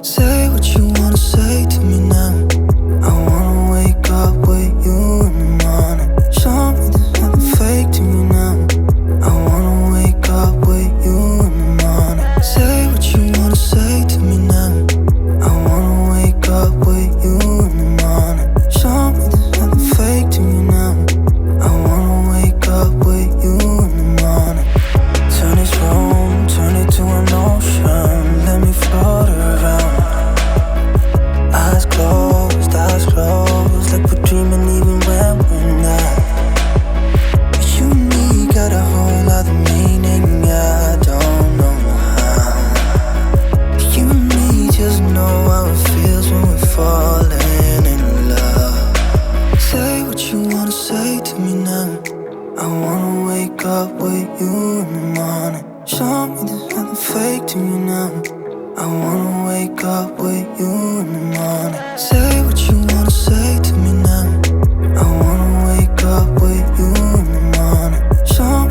Say what you wanna say to me now. I wanna wake up with you in the morning. Show me there's nothing fake to me now. I wanna wake up with you in the morning. Say what you wanna say to me now. I wanna wake up with you in the morning. Show me there's nothing fake to me now. I wanna wake up with you in the morning. Turn this room, turn it to an ocean. Let me float around. Eyes closed, like we're dreaming even when we're not. You and me got a whole other meaning, I don't know how. You and me just know how it feels when we're falling in love. Say what you wanna say to me now. I wanna wake up with you in the morning. Show me there's nothing fake to me now. I wanna wake up with you in the morning. Say what you wanna say to me now. I wanna wake wake up with you in the morning. Show